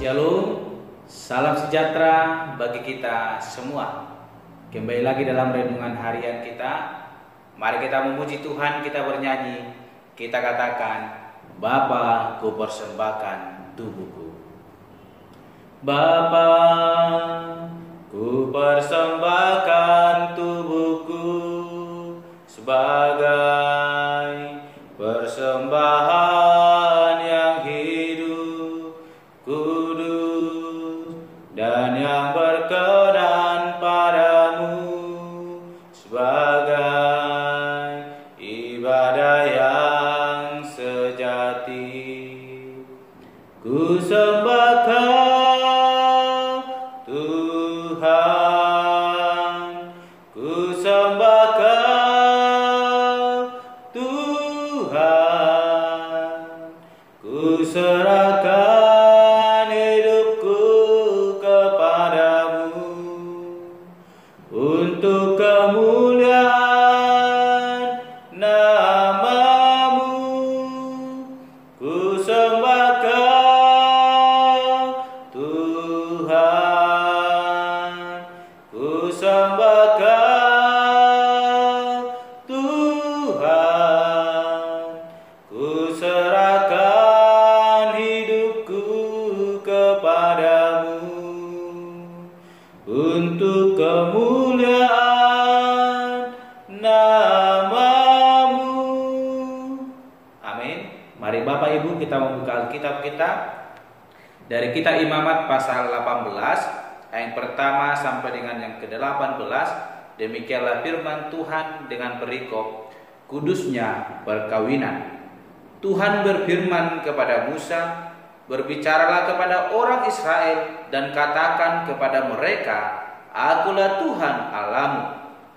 Shalom, salam sejahtera bagi kita semua. Kembali lagi dalam renungan harian kita. Mari kita memuji Tuhan, kita bernyanyi. Kita katakan, Bapa, ku persembahkan tubuhku. Bapa, ku persembahkan tubuhku sebagai persembahan yang hidup, kudus, dan yang berkenan padamu, sebagai ibadah yang sejati. Ku sembahkan Tuhan, ku sembahkan Tuhan, ku serahkan hidupku kepadamu untuk kemuliaan nama-Mu. Ku sembahkan Tuhan, ku sembahkan Tuhan, ku serahkan hidupku kepadamu untuk kemuliaan nama-Mu. Amin. Mari Bapak Ibu kita membuka Alkitab kita dari Kitab Imamat pasal 18 ayat pertama sampai dengan yang ke-18. Demikianlah firman Tuhan dengan perikop kudusnya perkawinan. Tuhan berfirman kepada Musa, berbicaralah kepada orang Israel dan katakan kepada mereka, Akulah Tuhan Allahmu.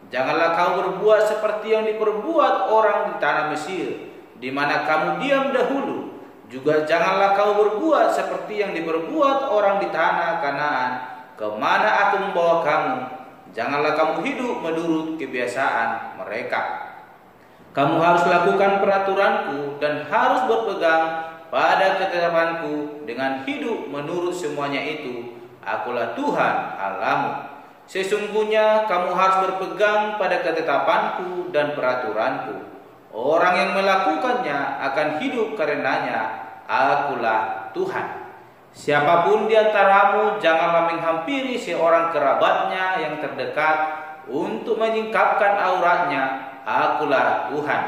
Janganlah kau berbuat seperti yang diperbuat orang di tanah Mesir, di mana kamu diam dahulu. Juga janganlah kau berbuat seperti yang diperbuat orang di tanah Kanaan, kemana aku membawa kamu. Janganlah kamu hidup menurut kebiasaan mereka. Kamu harus lakukan peraturanku dan harus berpegang pada ketetapanku dengan hidup menurut semuanya itu. Akulah Tuhan Allahmu. Sesungguhnya kamu harus berpegang pada ketetapanku dan peraturanku. Orang yang melakukannya akan hidup karenanya. Akulah Tuhan. Siapapun di antaramu janganlah menghampiri seorang kerabatnya yang terdekat untuk menyingkapkan auratnya. Akulah Tuhan.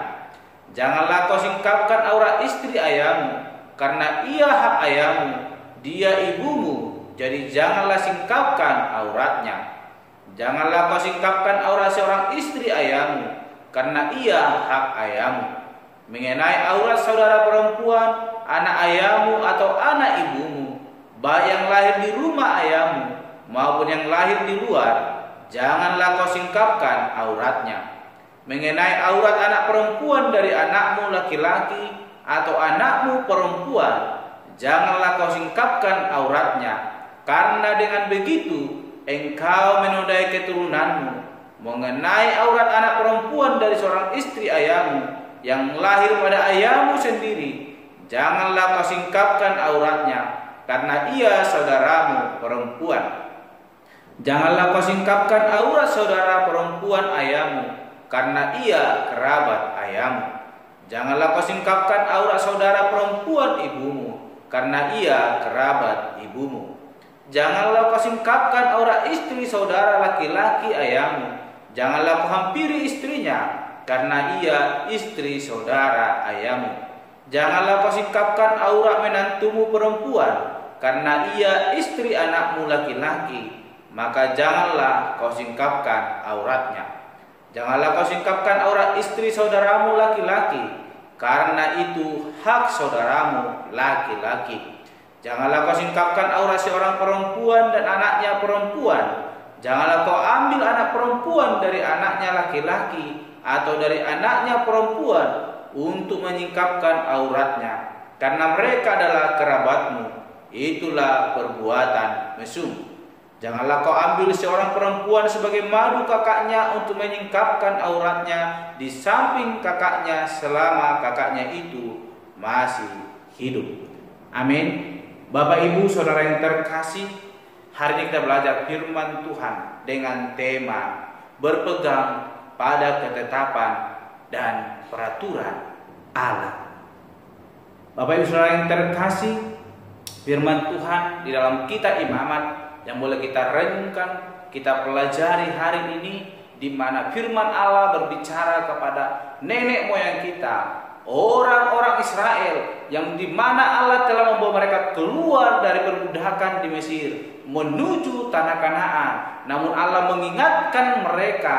Janganlah kau singkapkan aurat istri ayahmu, karena ia hak ayahmu, dia ibumu, jadi janganlah singkapkan auratnya. Janganlah kau singkapkan aurat seorang istri ayahmu, karena ia hak ayahmu. Mengenai aurat saudara perempuan, anak ayahmu atau anak ibumu, baik yang lahir di rumah ayahmu maupun yang lahir di luar, janganlah kau singkapkan auratnya. Mengenai aurat anak perempuan dari anakmu laki-laki atau anakmu perempuan, janganlah kau singkapkan auratnya, karena dengan begitu engkau menodai keturunanmu. Mengenai aurat anak perempuan dari seorang istri ayahmu yang lahir pada ayahmu sendiri, janganlah kau singkapkan auratnya, karena ia saudaramu perempuan. Janganlah kau singkapkan aurat saudara perempuan ayahmu, karena ia kerabat ayahmu. Janganlah kau singkapkan aurat saudara perempuan ibumu, karena ia kerabat ibumu. Janganlah kau singkapkan aurat istri saudara laki-laki ayahmu. Janganlah kau hampiri istrinya, karena ia istri saudara ayahmu. Janganlah kau singkapkan aurat menantumu perempuan, karena ia istri anakmu laki-laki. Maka janganlah kau singkapkan auratnya. Janganlah kau singkapkan aurat istri saudaramu laki-laki, karena itu hak saudaramu laki-laki. Janganlah kau singkapkan aurat seorang perempuan dan anaknya perempuan. Janganlah kau ambil anak perempuan dari anaknya laki-laki atau dari anaknya perempuan untuk menyingkapkan auratnya, karena mereka adalah kerabatmu. Itulah perbuatan mesum. Janganlah kau ambil seorang perempuan sebagai madu kakaknya untuk menyingkapkan auratnya di samping kakaknya selama kakaknya itu masih hidup. Amin. Bapak Ibu Saudara yang terkasih, hari ini kita belajar firman Tuhan dengan tema berpegang pada ketetapan dan peraturan Allah. Bapak Ibu Saudara yang terkasih, firman Tuhan di dalam kitab Imamat yang boleh kita renungkan, kita pelajari hari ini, di mana firman Allah berbicara kepada nenek moyang kita, orang-orang Israel, yang di mana Allah telah membawa mereka keluar dari perbudakan di Mesir menuju tanah Kanaan. Namun Allah mengingatkan mereka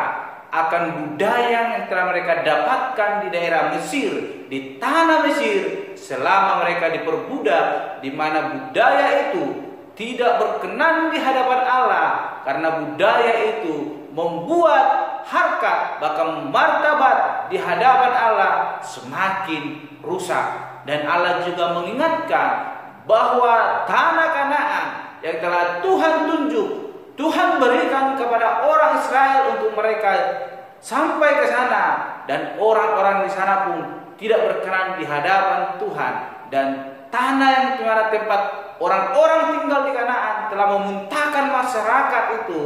akan budaya yang telah mereka dapatkan di daerah Mesir, di tanah Mesir selama mereka diperbudak, di mana budaya itu tidak berkenan di hadapan Allah, karena budaya itu membuat harkat bahkan martabat di hadapan Allah semakin rusak. Dan Allah juga mengingatkan bahwa tanah Kanaan yang telah Tuhan tunjuk, Tuhan berikan kepada orang Israel untuk mereka sampai ke sana, dan orang-orang di sana pun tidak berkenan di hadapan Tuhan. Dan tanah yang dimana tempat orang-orang tinggal di Kanaan telah memuntahkan masyarakat itu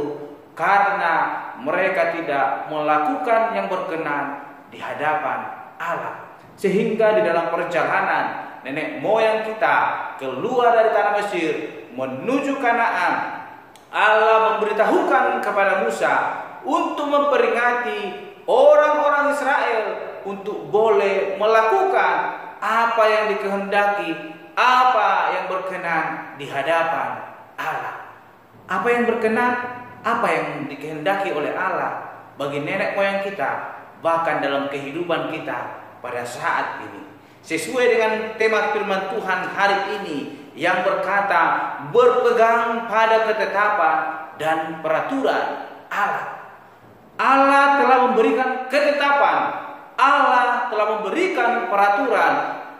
karena mereka tidak melakukan yang berkenan di hadapan Allah. Sehingga di dalam perjalanan nenek moyang kita keluar dari tanah Mesir menuju Kanaan, Allah memberitahukan kepada Musa untuk memperingati orang-orang Israel untuk boleh melakukan apa yang dikehendaki, apa yang berkenan di hadapan Allah. Apa yang berkenan, apa yang dikehendaki oleh Allah bagi nenek moyang kita, bahkan dalam kehidupan kita pada saat ini. Sesuai dengan tema firman Tuhan hari ini yang berkata berpegang pada ketetapan dan peraturan Allah. Allah telah memberikan ketetapan, Allah telah memberikan peraturan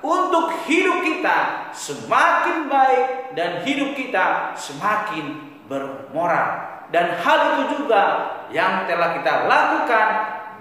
untuk hidup kita semakin baik dan hidup kita semakin bermoral. Dan hal itu juga yang telah kita lakukan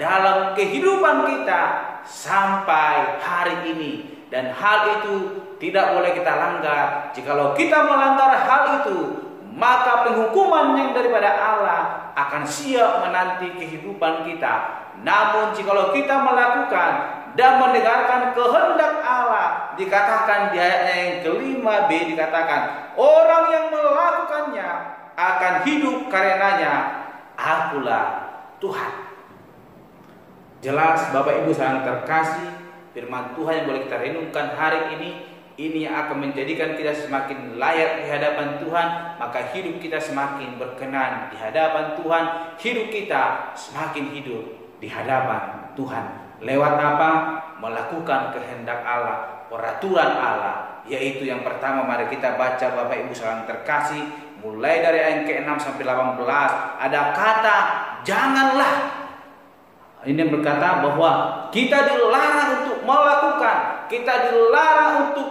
dalam kehidupan kita sampai hari ini. Dan hal itu tidak boleh kita langgar. Jikalau kita melanggar hal itu, maka penghukuman yang daripada Allah akan siap menanti kehidupan kita. Namun jikalau kita melakukan dan mendengarkan kehendak Allah, dikatakan di ayatnya yang ke-5b, dikatakan orang yang melakukannya akan hidup karenanya, akulah Tuhan. Jelas Bapak Ibu sayang terkasih, firman Tuhan yang boleh kita renungkan hari ini yang akan menjadikan kita semakin layak di hadapan Tuhan, maka hidup kita semakin berkenan di hadapan Tuhan, hidup kita semakin hidup di hadapan Tuhan. Lewat apa? Melakukan kehendak Allah, peraturan Allah, yaitu yang pertama mari kita baca Bapak Ibu sayang terkasih, mulai dari ayat ke-6 sampai 18 ada kata janganlah. Ini berkata bahwa kita dilarang untuk melakukan, kita dilarang untuk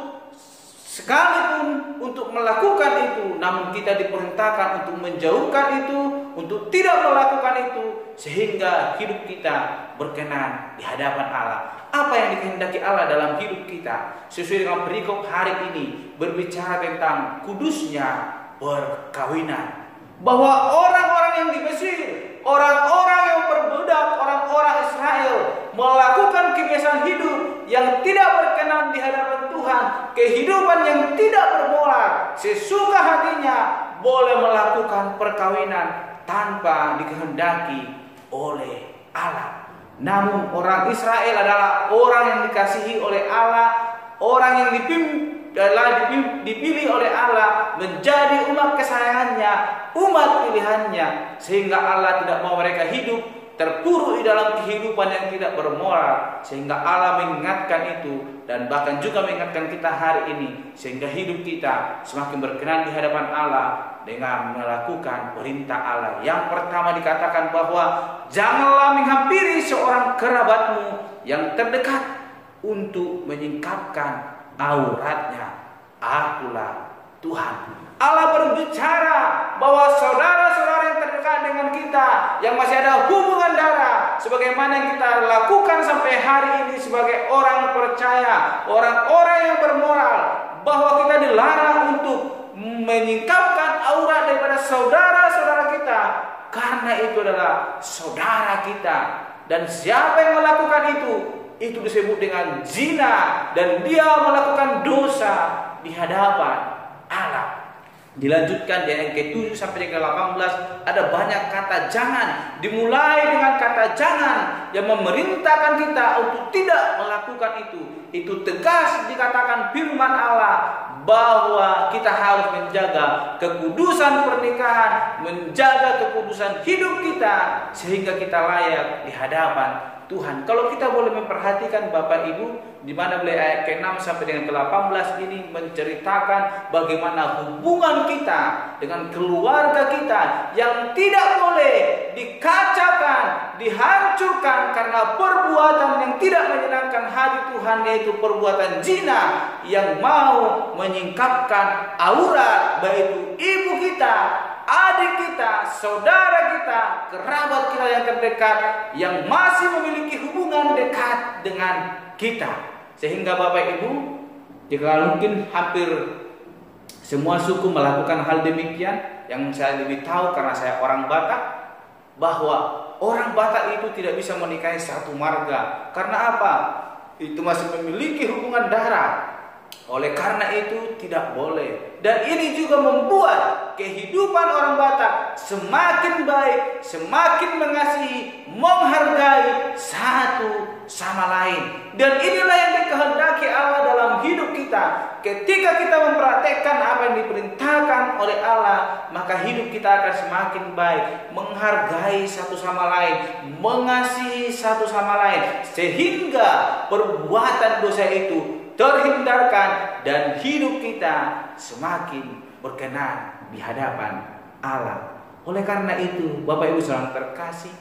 sekalipun untuk melakukan itu, namun kita diperintahkan untuk menjauhkan itu, untuk tidak melakukan itu, sehingga hidup kita berkenan di hadapan Allah. Apa yang dikehendaki Allah dalam hidup kita sesuai dengan perikop hari ini berbicara tentang kudusnya perkawinan, bahwa orang-orang yang di Mesir, orang-orang yang berbudak, orang-orang Israel melakukan kebiasaan hidup yang tidak berkenan di hadapan Tuhan, kehidupan yang tidak bermoral, sesuka hatinya boleh melakukan perkawinan tanpa dikehendaki oleh Allah. Namun orang Israel adalah orang yang dikasihi oleh Allah, orang yang dipilih oleh Allah menjadi umat kesayangannya, umat pilihannya, sehingga Allah tidak mau mereka hidup terpuruk di dalam kehidupan yang tidak bermoral, sehingga Allah mengingatkan itu dan bahkan juga mengingatkan kita hari ini, sehingga hidup kita semakin berkenan di hadapan Allah dengan melakukan perintah Allah. Yang pertama dikatakan bahwa janganlah menghampiri seorang kerabatmu yang terdekat untuk menyingkapkan auratnya, akulah Tuhan. Allah berbicara bahwa saudara-saudara yang terdekat dengan kita, yang masih ada hubungan darah, sebagaimana yang kita lakukan sampai hari ini sebagai orang percaya, orang-orang yang bermoral, bahwa kita dilarang untuk menyingkapkan aurat daripada saudara-saudara kita, karena itu adalah saudara kita. Dan siapa yang melakukan itu disebut dengan zina, dan dia melakukan dosa di hadapan Allah. Dilanjutkan di ayat ke-7 sampai ke-18, ada banyak kata jangan. Dimulai dengan kata jangan yang memerintahkan kita untuk tidak melakukan itu. Itu tegas dikatakan firman Allah bahwa kita harus menjaga kekudusan pernikahan, menjaga kekudusan hidup kita, sehingga kita layak di hadapan Tuhan. Kalau kita boleh memperhatikan Bapak Ibu, di mana mulai ayat ke-6 sampai dengan ke-18 ini menceritakan bagaimana hubungan kita dengan keluarga kita yang tidak boleh dikacaukan, dihancurkan karena perbuatan yang tidak menyenangkan hati Tuhan, yaitu perbuatan zina yang mau menyingkapkan aurat, baik itu ibu kita, adik kita, saudara kita, kerabat kita yang terdekat, yang masih memiliki hubungan dekat dengan kita. Sehingga Bapak Ibu, jika mungkin hampir semua suku melakukan hal demikian, yang saya lebih tahu karena saya orang Batak, bahwa orang Batak itu tidak bisa menikahi satu marga. Karena apa? Itu masih memiliki hubungan darah. Oleh karena itu tidak boleh. Dan ini juga membuat kehidupan orang Batak semakin baik, semakin mengasihi, menghargai satu sama lain. Dan inilah yang dikehendaki Allah dalam hidup kita. Ketika kita mempraktekkan apa yang diperintahkan oleh Allah, maka hidup kita akan semakin baik, menghargai satu sama lain, mengasihi satu sama lain, sehingga perbuatan dosa itu terhindarkan dan hidup kita semakin berkenan di hadapan Allah. Oleh karena itu, Bapak Ibu saudara terkasih,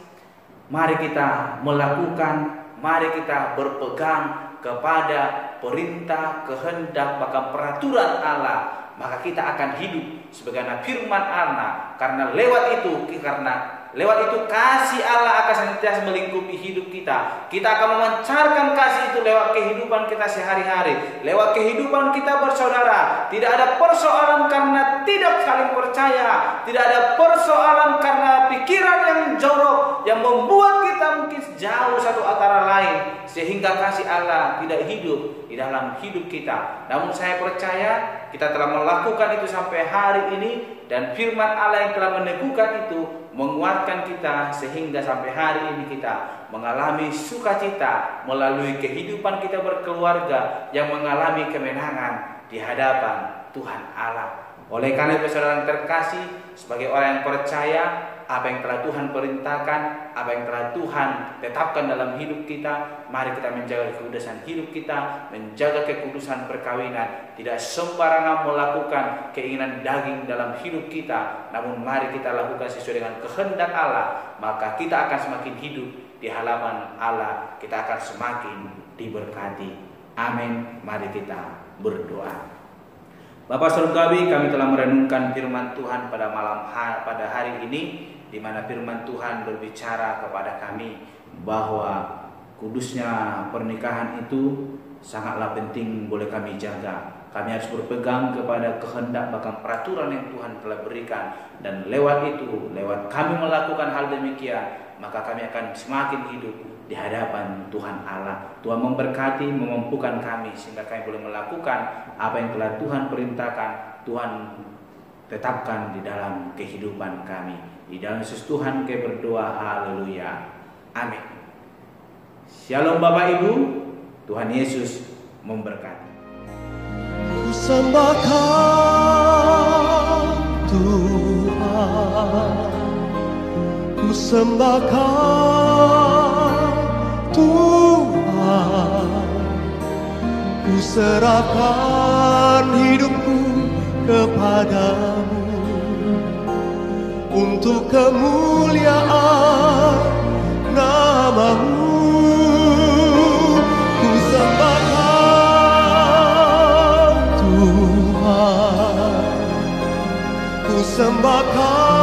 mari kita melakukan, mari kita berpegang kepada perintah, kehendak, bahkan peraturan Allah. Maka kita akan hidup sebagaimana firman Allah. Karena lewat itu kasih Allah akan senantiasa melingkupi hidup kita. Kita akan memancarkan kasih itu lewat kehidupan kita sehari-hari, lewat kehidupan kita bersaudara. Tidak ada persoalan karena tidak saling percaya, tidak ada persoalan karena pikiran yang jorok yang membuat kita mungkin jauh satu antara lain, sehingga kasih Allah tidak hidup di dalam hidup kita. Namun saya percaya kita telah melakukan itu sampai hari ini, dan firman Allah yang telah meneguhkan itu menguatkan kita sehingga sampai hari ini kita mengalami sukacita melalui kehidupan kita berkeluarga yang mengalami kemenangan di hadapan Tuhan Allah. Oleh karena itu saudara terkasih, sebagai orang yang percaya apa yang telah Tuhan perintahkan, apa yang telah Tuhan tetapkan dalam hidup kita, mari kita menjaga kekudusan hidup kita, menjaga kekudusan perkawinan. Tidak sembarangan melakukan keinginan daging dalam hidup kita, namun mari kita lakukan sesuai dengan kehendak Allah. Maka kita akan semakin hidup di halaman Allah, kita akan semakin diberkati. Amin. Mari kita berdoa. Bapak surgawi, kami telah merenungkan firman Tuhan pada pada hari ini, di mana firman Tuhan berbicara kepada kami bahwa kudusnya pernikahan itu sangatlah penting, boleh kami jaga. Kami harus berpegang kepada kehendak bahkan peraturan yang Tuhan telah berikan, dan lewat itu, lewat kami melakukan hal demikian, maka kami akan semakin hidup di hadapan Tuhan Allah. Tuhan memberkati, memampukan kami sehingga kami boleh melakukan apa yang telah Tuhan perintahkan, Tuhan tetapkan di dalam kehidupan kami. Di dalam Yesus Tuhan kami berdoa, haleluya, amin. Shalom Bapak Ibu, Tuhan Yesus memberkati. Ku sembahkan Tuhan, ku sembahkan Tuhan, ku serahkan hidupku kepadamu untuk kemuliaan nama-Mu. Ku sembahkan Tuhan, ku sembahkan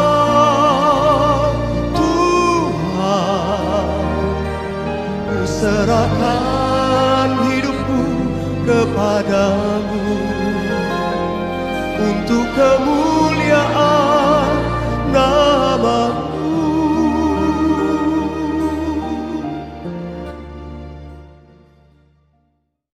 Tuhan, ku serahkan hidupku kepadamu untuk kemuliaan